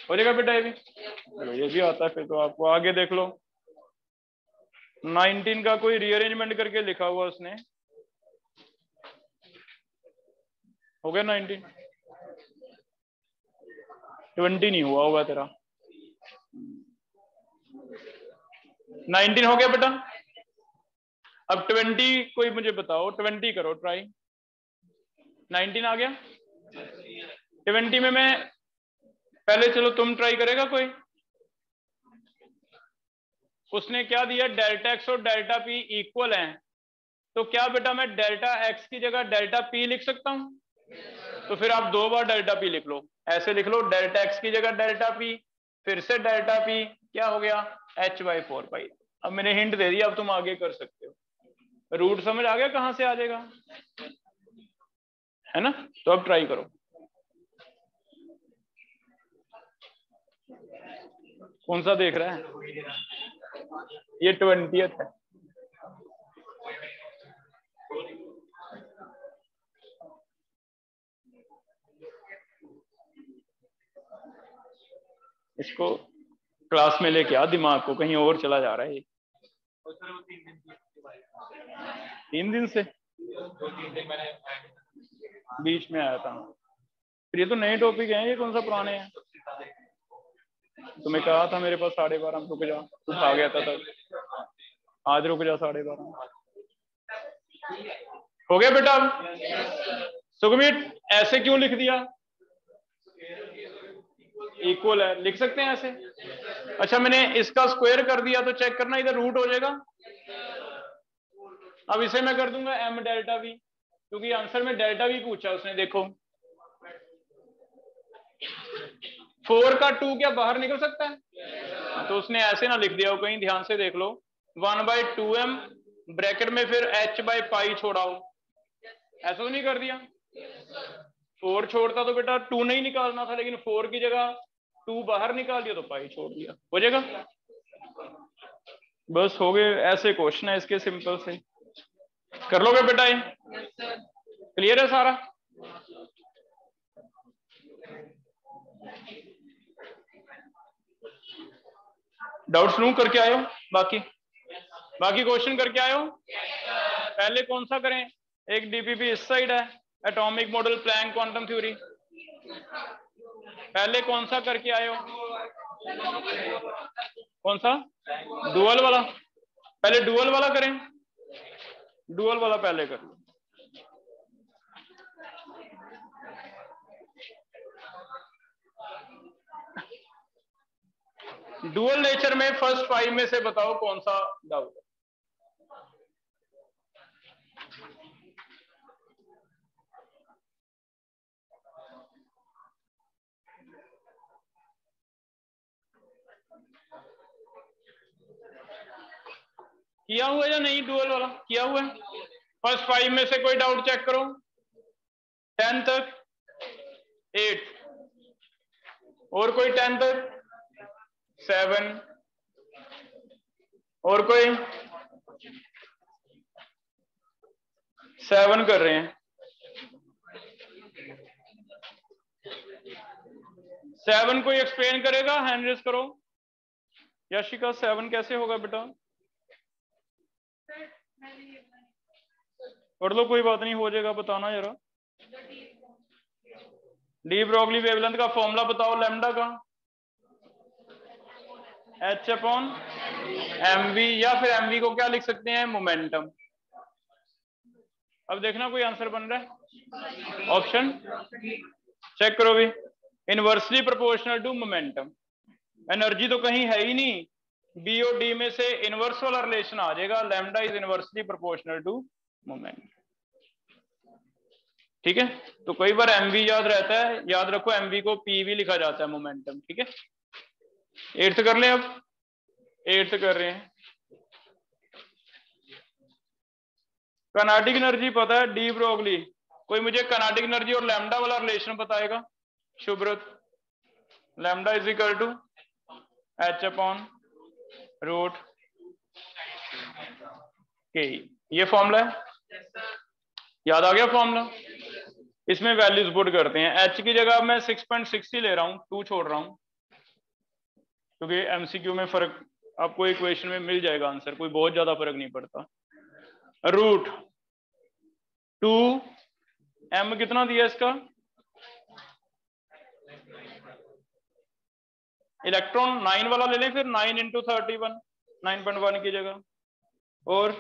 Speaker 1: हो जाएगा बेटा। ये भी चलो, ये भी आता है फिर तो आपको। आगे देख लो 19 का कोई रीअरेंजमेंट करके लिखा हुआ उसने, हो गया 19, 20 नहीं हुआ होगा तेरा, 19 हो गया बेटा। अब 20 कोई मुझे बताओ, 20 करो ट्राई। 19 आ गया। 20 में मैं पहले, चलो तुम ट्राई करेगा कोई। उसने क्या दिया, डेल्टा एक्स और डेल्टा पी इक्वल हैं, तो क्या बेटा मैं डेल्टा एक्स की जगह डेल्टा पी लिख सकता हूं, तो फिर आप 2 बार डेल्टा पी लिख लो। ऐसे लिख लो, डेल्टा एक्स की जगह डेल्टा पी, फिर से डेल्टा पी, क्या हो गया h/4 पाई। अब मैंने हिंट दे दिया, अब तुम आगे कर सकते हो। रूट समझ आ गया कहां से आ जाएगा, है ना। तो अब ट्राई करो। कौन सा देख रहा है, ये 20th है। इसको क्लास में लेके आ, दिमाग को कहीं और चला जा रहा है ये। 3 दिन से बीच में आया था। फिर ये तो नए टॉपिक हैं, ये कौन सा पुराने हैं। तुम्हें कहा था मेरे पास 12:30 रुक जा, तू आ गया था तब। आज रुक जा 12:30। हो गया बेटा। सुखमीत ऐसे क्यों लिख दिया, इक्वल है, लिख सकते हैं ऐसे। अच्छा मैंने इसका स्क्वायर कर दिया, तो चेक करना इधर रूट हो जाएगा। अब इसे मैं कर दूंगा m डेल्टा v, क्योंकि आंसर में डेल्टा v पूछा उसने। देखो 4 का 2 क्या बाहर निकल सकता है, तो उसने ऐसे ना लिख दिया हो कहीं, ध्यान से देख लो। 1/2m ब्रैकेट में फिर h/पाई छोड़ाओ, ऐसा तो नहीं कर दिया। 4 छोड़ता तो बेटा 2 नहीं निकालना था, लेकिन 4 की जगह 2 बाहर निकाल दिया तो पाई छोड़ दिया, हो जाएगा। बस हो गए, ऐसे क्वेश्चन है इसके, सिंपल से कर लोगे बेटा। ये क्लियर है सारा। डाउट्स लूं करके आयो, बाकी क्वेश्चन करके आयो। पहले कौन सा करें, एक डीपीपी इस साइड है, atomic model Planck quantum theory. पहले कौन सा करके आयो, कौन सा, डुअल वाला। पहले डुअल वाला करें, डुअल वाला पहले कर लो। डुअल नेचर में फर्स्ट 5 में से बताओ कौन सा डाउट है। किया हुआ है या नहीं? डुअल वाला किया हुआ है। फर्स्ट 5 में से कोई डाउट चेक करो, 10 तक, 8 और कोई 10 तक, 7 और कोई 7 कर रहे हैं। 7 कोई एक्सप्लेन करेगा? हैंड रेज करो। यशिका 7 कैसे होगा बेटा? पढ़ लो, कोई बात नहीं, हो जाएगा, बताना जरा। डी ब्रोगली वेवलेंथ का फॉर्मूला बताओ लैम्डा का। H अपॉन mv, या फिर mv को क्या लिख सकते हैं? मोमेंटम। अब देखना कोई आंसर बन रहा है। ऑप्शन चेक करो भी। Inversely proportional to momentum. Energy तो कहीं है ही नहीं, बी और डी में से इनवर्स वाला रिलेशन आ जाएगा, lambda is inversely proportional to momentum. ठीक है, तो कई बार mv याद रहता है, याद रखो mv को pv लिखा जाता है, मोमेंटम। ठीक है, 8th कर लें। अब 8th कर रहे हैं। काइनेटिक एनर्जी पता है, डी ब्रोगली। कोई मुझे काइनेटिक एनर्जी और लैम्डा वाला रिलेशन बताएगा? Shubhrat. Lambda is equal to H upon root K. ये फॉर्मूला है, याद आ गया फॉर्मूला? इसमें वैल्यूज पुट करते हैं। H की जगह मैं 6.6 ही ले रहा हूं, 2 छोड़ रहा हूं, क्योंकि MCQ में फर्क आपको इक्वेशन में मिल जाएगा आंसर, कोई बहुत ज्यादा फर्क नहीं पड़ता। रूट 2 m कितना दिया इसका? इलेक्ट्रॉन 9 वाला ले लें फिर, 9 इंटू 31, 9.1 की जगह। और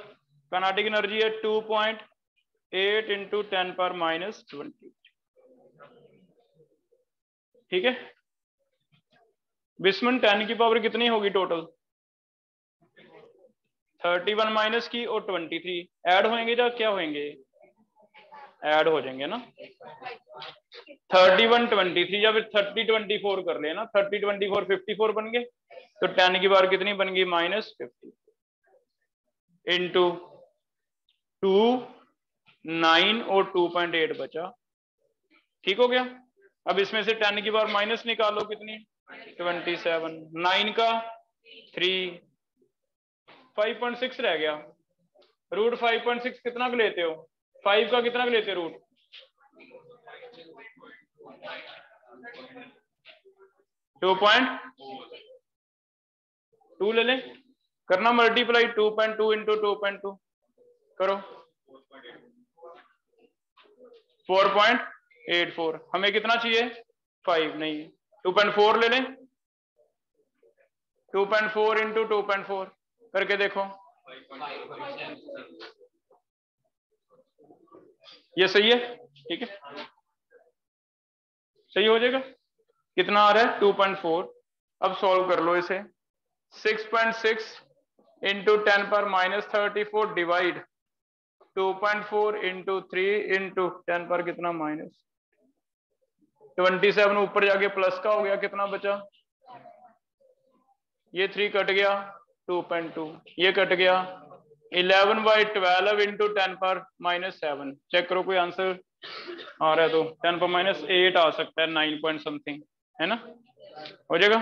Speaker 1: काइनेटिक एनर्जी है 2.8 इंटू 10 पर माइनस 20। ठीक है, बिस्मन 10 की पावर कितनी होगी टोटल? 31 माइनस की और 23 ऐड होंगे या क्या होंगे? ऐड हो जाएंगे ना। 31 23 या फिर 30 24 कर लेना, 30 24 54 बन गए। तो 10 की पावर कितनी बन गई? माइनस 50 इंटू 2 9 और 2.8 बचा। ठीक हो गया। अब इसमें से 10 की पावर माइनस निकालो, कितनी? 27। 9 का 3, 5.6 रह गया। रूट 5.6 कितना लेते हो? 5 का कितना लेते हो रूट? 2.2 ले लें। करना मल्टीप्लाई, 2.2 इंटू 2.2 करो, 4.84। हमें कितना चाहिए? 5 नहीं, 2.4 ले लें। 2.4 इंटू 2.4 करके देखो, ये सही है? ठीक है, सही हो जाएगा। कितना आ रहा है? 2.4। अब सॉल्व कर लो इसे। 6.6 इंटू 10 पर माइनस 34 डिवाइड 2.4 इंटू 3 इंटू 10 पर कितना? माइनस 27। ऊपर जाके प्लस का हो गया, कितना बचा? ये 3 कट गया, 2.2 ये कट गया, 11/12 इंटू 10 पर माइनस 7। चेक करो कोई आंसर आ रहा है तो। 10 पर माइनस 8 आ सकता है, 9 पॉइंट समथिंग, है ना? हो जाएगा,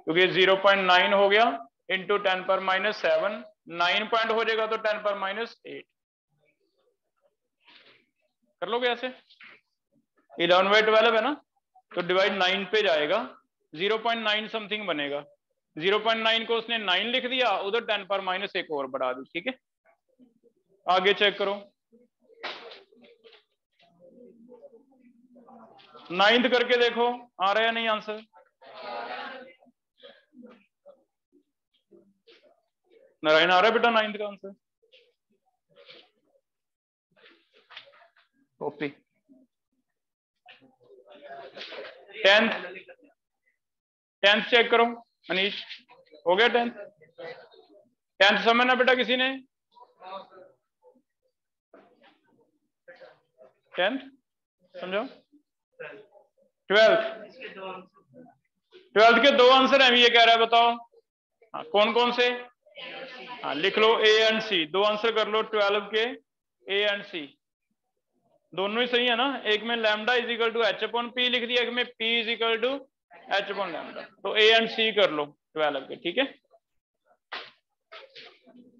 Speaker 1: क्योंकि 0.9 हो गया इंटू 10 पर माइनस 7, 9 पॉइंट हो जाएगा तो 10 पर माइनस 8। कर लोगे ऐसे? 11/12 है ना, तो डिवाइड 9 पे जाएगा, 0.9 समथिंग बनेगा। 0.9 को उसने 9 लिख दिया, उधर 10 पर माइनस 1 और बढ़ा दी। ठीक है, आगे चेक करो। 9th करके देखो आ रहा है या नहीं आंसर? नारायण आ रहा है बेटा 9th का आंसर? कॉपी। 10th चेक करो अनीश, हो गया 10th समझना बेटा किसी ने? 10th समझो। 12th के 2 आंसर है, ये कह रहा है, बताओ। हाँ, कौन कौन से? हाँ लिख लो ए एंड सी, दो आंसर कर लो 12 के, ए एंड सी दोनों ही सही है ना। एक में lambda is equal to H upon P लिख दिया, एक में P is equal to H upon lambda, तो ए एंड सी कर लो 12 के, ठीक है।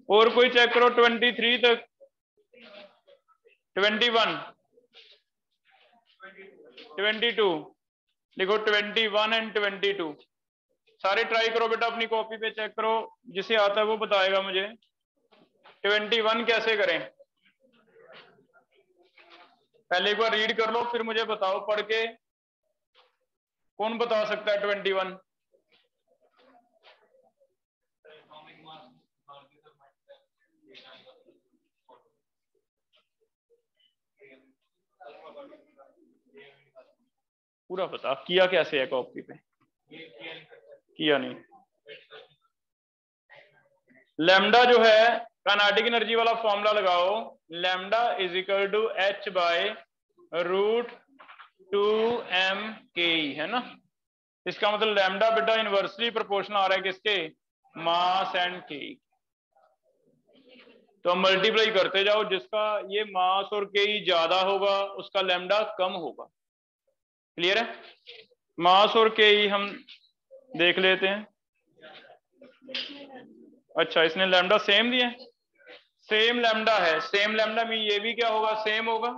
Speaker 1: और कोई चेक करो 23 तक, 21, 22 लिखो, 21 एंड 22 सारे ट्राई करो बेटा, अपनी कॉपी पे चेक करो, जिसे आता है वो बताएगा मुझे। 21 कैसे करें, पहले एक बार रीड कर लो, फिर मुझे बताओ पढ़ के, कौन बता सकता है 21? पूरा बता, किया कैसे है कॉपी पे? किया नहीं। लैम्डा जो है काइनेटिक एनर्जी वाला फॉर्मूला लगाओ, lambda is equal to H by root 2m K, है ना। इसका मतलब लैम्डा बेटा इनवर्सली प्रोपोर्शनल आ रहा है किसके? मास एंड के। तो हम मल्टीप्लाई करते जाओ, जिसका ये मास और के ज्यादा होगा उसका लैम्डा कम होगा। क्लियर है? मास और के हम देख लेते हैं। अच्छा, इसने लैम्डा सेम दिया, सेम लैम्डा है, सेम लैम्डा में ये भी क्या होगा? सेम होगा।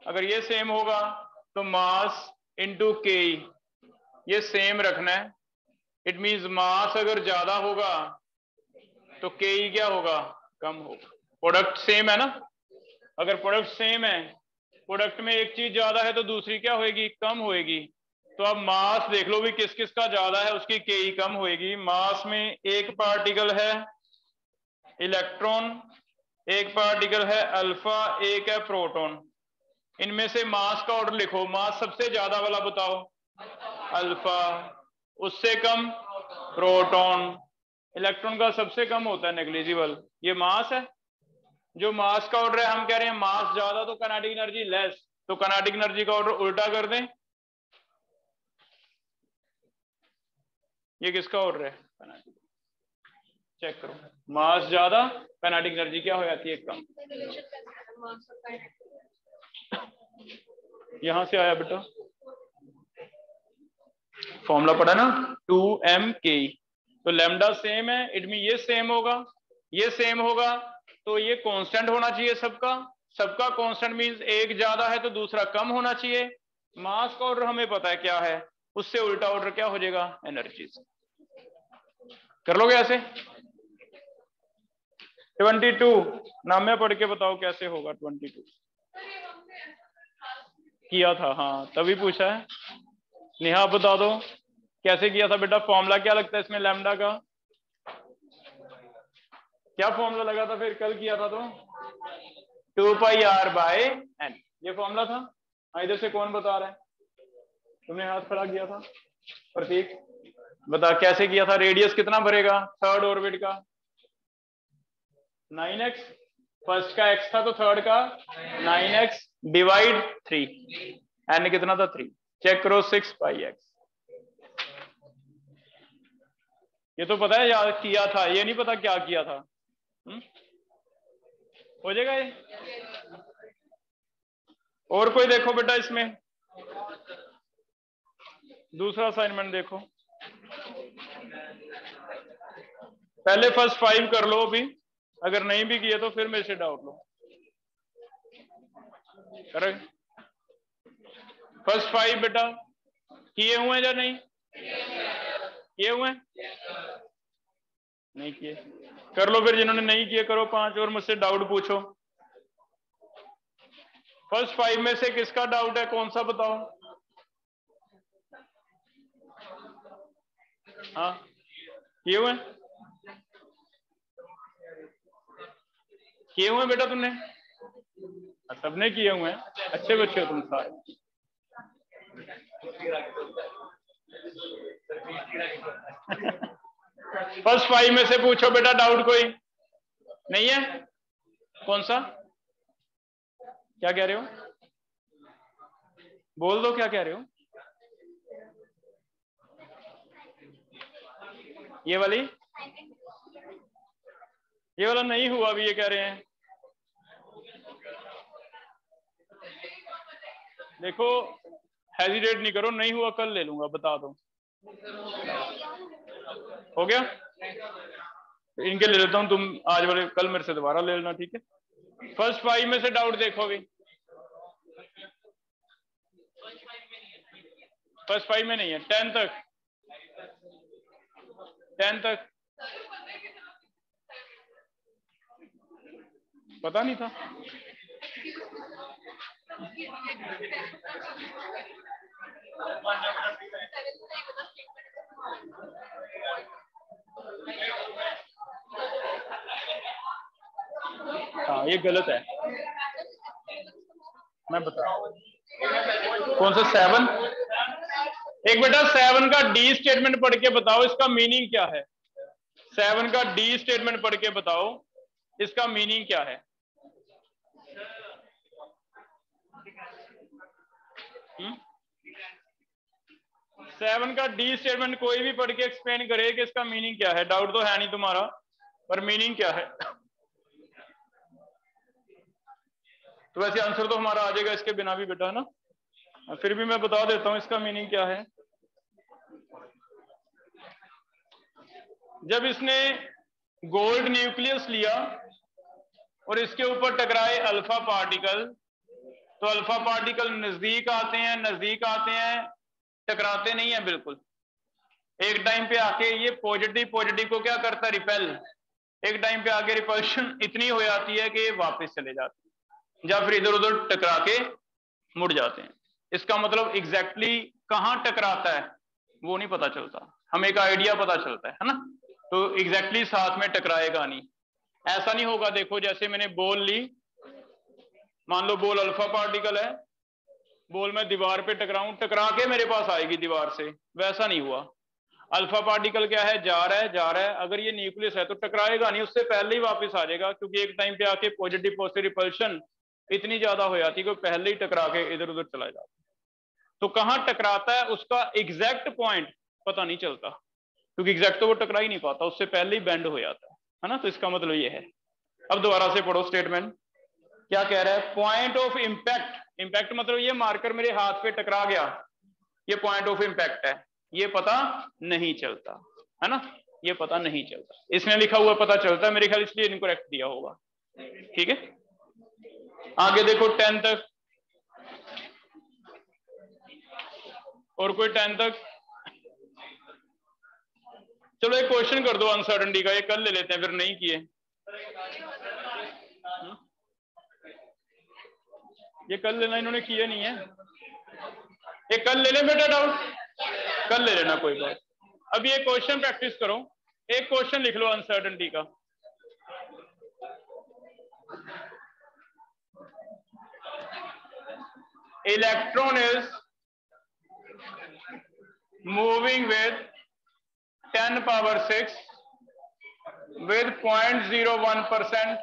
Speaker 1: अगर ये सेम होगा तो मास इंटू के ये सेम रखना है। इट मींस मास अगर ज्यादा होगा तो के क्या होगा? कम होगा। प्रोडक्ट सेम है ना, अगर प्रोडक्ट सेम है, प्रोडक्ट में एक चीज ज्यादा है तो दूसरी क्या होएगी? कम होएगी। तो अब मास देख लो भी किस किस का ज्यादा है, उसकी के कम होएगी। मास में एक पार्टिकल है इलेक्ट्रॉन, एक पार्टिकल है अल्फा, एक है प्रोटॉन। इनमें से मास का ऑर्डर लिखो, मास सबसे ज्यादा वाला बताओ अल्फा, उससे कम प्रोटॉन, इलेक्ट्रॉन का सबसे कम होता है नेग्लिजिबल। ये मास है। जो मास का ऑर्डर है, हम कह रहे हैं मास ज्यादा तो काइनेटिक एनर्जी लेस, तो काइनेटिक एनर्जी का ऑर्डर उल्टा कर दें। ये किसका ऑर्डर है? चेक करो, मास ज्यादा काइनेटिक एनर्जी क्या हो जाती है? कम। यहां से आया बेटा, फॉर्मूला पढ़ा ना, 2m_k। तो लैम्डा सेम है, इट मीन ये सेम होगा, ये सेम होगा, तो ये कांस्टेंट होना चाहिए सबका। सबका कांस्टेंट मींस एक ज्यादा है तो दूसरा कम होना चाहिए। मास का ऑर्डर हमें पता है क्या है, उससे उल्टा ऑर्डर क्या हो जाएगा? एनर्जी। कर लोगे ऐसे? 22 नाम में पढ़ के बताओ कैसे होगा 22? किया था, हाँ तभी पूछा है। नेहा बता दो कैसे किया था बेटा? फॉर्मूला क्या लगता है इसमें लैम्डा का? क्या फॉर्मूला लगा था फिर कल किया था तो? 2πr/n, ये फॉर्मूला था। इधर से कौन बता रहा है? तुमने हाथ खड़ा किया था, प्रतीक बता कैसे किया था? रेडियस कितना भरेगा थर्ड ऑर्बिट का? 9x, फर्स्ट का x था तो थर्ड का 9x डिवाइड 3, n कितना था? 3। चेक करो 6πx। ये तो पता है याद किया था, ये नहीं पता क्या किया था। हो जाएगा ये। और कोई देखो बेटा इसमें दूसरा असाइनमेंट देखो, पहले फर्स्ट 5 कर लो अभी, अगर नहीं भी किए तो फिर मेरे से डाउट लो। करेक्ट, फर्स्ट 5 बेटा किए हुए हैं या नहीं? किए हुए हैं? नहीं किए, कर लो फिर। जिन्होंने नहीं किए करो 5 और मुझसे डाउट पूछो। फर्स्ट 5 में से किसका डाउट है, कौन सा बताओ? हाँ किए हुए? किए हुए बेटा तुमने? सबने किए हुए हैं, अच्छे बच्चे हो तुम सारे। फर्स्ट 5 में से पूछो बेटा डाउट कोई नहीं है? कौन सा? क्या कह रहे हो? बोल दो क्या कह रहे हो? ये वाली ये वाला नहीं हुआ अभी, ये कह रहे हैं। देखो हेजिटेट नहीं करो, नहीं हुआ कल ले लूंगा, बता दो। हो गया, इनके ले लेता हूं, तुम आज वाले कल मेरे से दोबारा ले लेना, ठीक है। फर्स्ट 5 में से डाउट देखो अभी। फर्स्ट 5 में नहीं है, 10 तक, 10 तक पता नहीं था। हाँ ये गलत है, मैं बता। कौन सा 7? एक बेटा 7 का डी स्टेटमेंट पढ़ के बताओ इसका मीनिंग क्या है। 7 का डी स्टेटमेंट पढ़ के बताओ इसका मीनिंग क्या है। 7 का डी स्टेटमेंट कोई भी पढ़ के एक्सप्लेन करे कि इसका मीनिंग क्या है। डाउट तो है नहीं तुम्हारा, पर मीनिंग क्या है। तो वैसे आंसर तो हमारा आ जाएगा इसके बिना भी बेटा, है ना। फिर भी मैं बता देता हूं इसका मीनिंग क्या है। जब इसने गोल्ड न्यूक्लियस लिया और इसके ऊपर टकराए अल्फा पार्टिकल, तो अल्फा पार्टिकल नजदीक आते हैं, टकराते नहीं है बिल्कुल। एक टाइम पे आके ये पॉजिटिव को क्या करता है, रिपेल। एक टाइम पे आके रिपल्शन इतनी हो जाती है कि ये वापस चले जाते हैं, या फिर इधर उधर टकरा के मुड़ जाते हैं। इसका मतलब एग्जैक्टली कहां टकराता है वो नहीं पता चलता, हमें एक आइडिया पता चलता है ना। तो एग्जैक्टली साथ में टकराएगा नहीं, ऐसा नहीं होगा। देखो जैसे मैंने बॉल ली, मान लो बॉल अल्फा पार्टिकल है, बॉल में दीवार पे टकराऊं, टकरा के मेरे पास आएगी दीवार से, वैसा नहीं हुआ। अल्फा पार्टिकल क्या है, जा रहा है। अगर ये न्यूक्लियस है तो टकराएगा नहीं, उससे पहले ही वापस आ जाएगा, क्योंकि एक टाइम पे आके पॉजिटिव रिपल्शन इतनी ज्यादा हो जाती है कि पहले ही टकरा के इधर उधर चला जाता है। तो कहां टकराता है उसका एग्जैक्ट पॉइंट पता नहीं चलता, क्योंकि एग्जैक्ट तो वो टकरा ही नहीं पाता, उससे पहले ही बेंड हो जाता है ना। तो इसका मतलब ये है। अब दोबारा से पढ़ो स्टेटमेंट, क्या कह रहा है। पॉइंट ऑफ इंपैक्ट मतलब ये मार्कर मेरे हाथ पे टकरा गया, ये पॉइंट ऑफ इंपैक्ट है, ये पता नहीं चलता, है ना। ये पता नहीं चलता, इसने लिखा हुआ पता चलता है, मेरे ख्याल इसलिए इनकरेक्ट दिया होगा, ठीक है। आगे देखो 10 तक, और कोई 10 तक। चलो एक क्वेश्चन कर दो अनसर्टेनिटी का, ये कल ले लेते हैं, फिर नहीं किए। ये कल लेना, इन्होंने किया नहीं है, ये कल ले लें बेटा, डाउट कल ले लेना, कोई बात। अभी एक क्वेश्चन प्रैक्टिस करो, एक क्वेश्चन लिख लो अनसर्टेनिटी का। Electron is moving with 10 power 6 with 0.01%।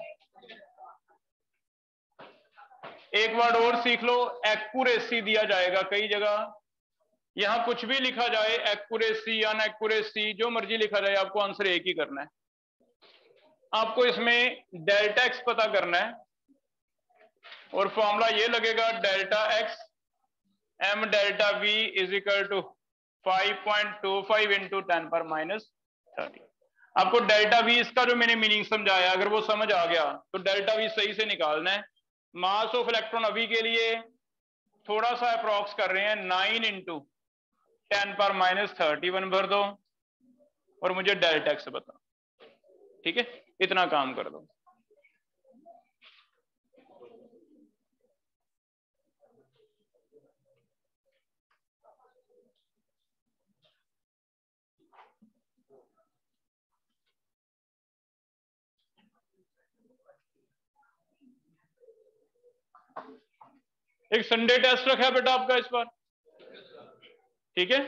Speaker 1: एक वर्ड और सीख लो, एक्यूरेसी दिया जाएगा कई जगह, यहां कुछ भी लिखा जाए, एक्यूरेसी अनएक्यूरेसी जो मर्जी लिखा जाए, आपको आंसर एक ही करना है। आपको इसमें डेल्टा एक्स पता करना है, और फॉर्मूला ये लगेगा delta X M delta V is equal to 5.25 into 10 पर -30। आपको डेल्टा वी, इसका जो मैंने मीनिंग समझाया, अगर वो समझ आ गया तो डेल्टा वी सही से निकालना है। मास ऑफ इलेक्ट्रॉन अभी के लिए थोड़ा सा अप्रॉक्स कर रहे हैं, 9 इंटू 10 पर -31 भर दो, और मुझे डेल्टा एक्स बताओ, ठीक है। इतना काम कर दो। एक संडे टेस्ट रखा है बेटा आपका इस बार, ठीक है।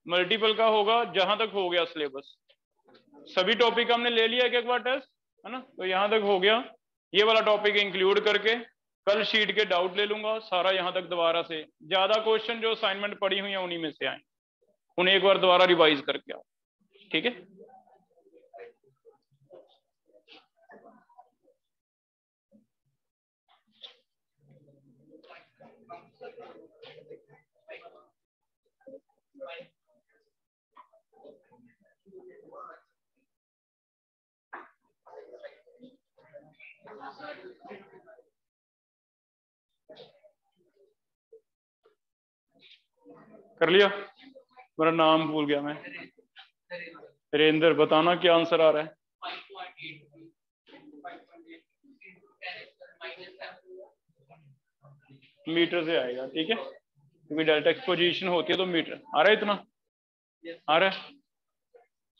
Speaker 1: मल्टीपल का होगा, जहां तक हो गया सिलेबस, सभी टॉपिक हमने ले लिया एक बार टेस्ट, है ना। तो यहां तक हो गया, ये वाला टॉपिक इंक्लूड करके कल शीट के डाउट ले लूंगा सारा यहां तक दोबारा से। ज्यादा क्वेश्चन जो असाइनमेंट पड़ी हुई है उन्हीं में से आए, उन्हें एक बार दोबारा रिवाइज करके आओ, ठीक है। कर लिया? मेरा नाम भूल गया मैं। वीरेंद्र, बताना क्या आंसर आ रहा है। मीटर से आएगा, ठीक है, क्योंकि डेल्टा एक्स पोजीशन होती है तो मीटर। आ रहा है इतना? आ रहा है?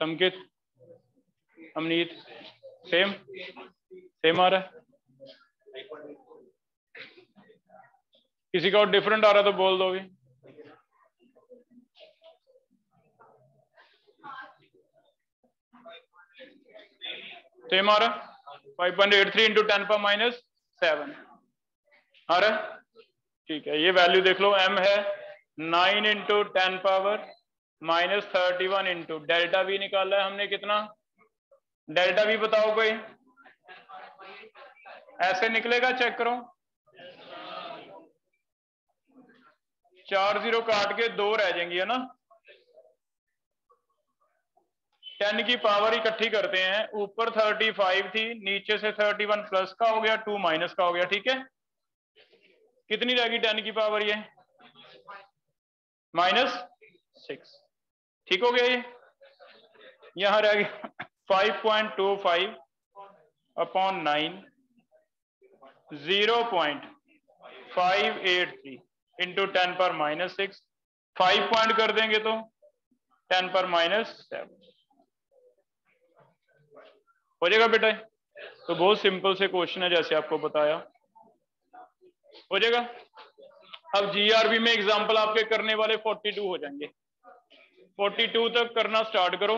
Speaker 1: संकेत, अमनीत, सेम सेम आ रहा है? किसी का और डिफरेंट आ रहा है तो बोल दो भी। सेम आ रहा है? 5.83 इंटू 10⁻⁷ आ रहा है? ठीक है, ये वैल्यू देख लो, m है 9 इंटू 10⁻31 इंटू डेल्टा वी निकाला है हमने कितना? डेल्टा वी बताओ कोई, ऐसे निकलेगा, चेक करो। 4 0 काट के 2 रह जाएंगी, है ना? 10 की पावर इकट्ठी करते हैं, ऊपर 35 थी, नीचे से 31 प्लस का हो गया, 2 माइनस का हो गया, ठीक है। कितनी रहेगी 10 की पावर? ये -6, ठीक हो गया। ये यहां रह गया 5.25 अपॉन 9 0.583 इंटू 10⁻⁶। 5 पॉइंट कर देंगे तो 10⁻⁷ हो जाएगा बेटा। तो बहुत सिंपल से क्वेश्चन है, जैसे आपको बताया, हो जाएगा। अब जीआरबी में एग्जांपल आपके करने वाले 42 हो जाएंगे। 42 तक करना स्टार्ट करो।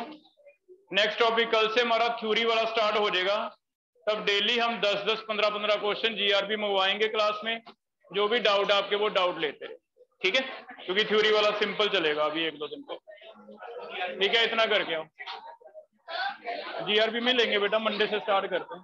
Speaker 1: नेक्स्ट टॉपिक कल से हमारा थ्योरी वाला स्टार्ट हो जाएगा, तब डेली हम 10-10, 15-15 क्वेश्चन जीआरबी मंगवाएंगे क्लास में। जो भी डाउट आपके वो डाउट लेते रहे, ठीक है, क्योंकि थ्योरी वाला सिंपल चलेगा अभी 1-2 दिन को, ठीक है। इतना करके आओ, जीआरबी में लेंगे बेटा, मंडे से स्टार्ट करते हैं।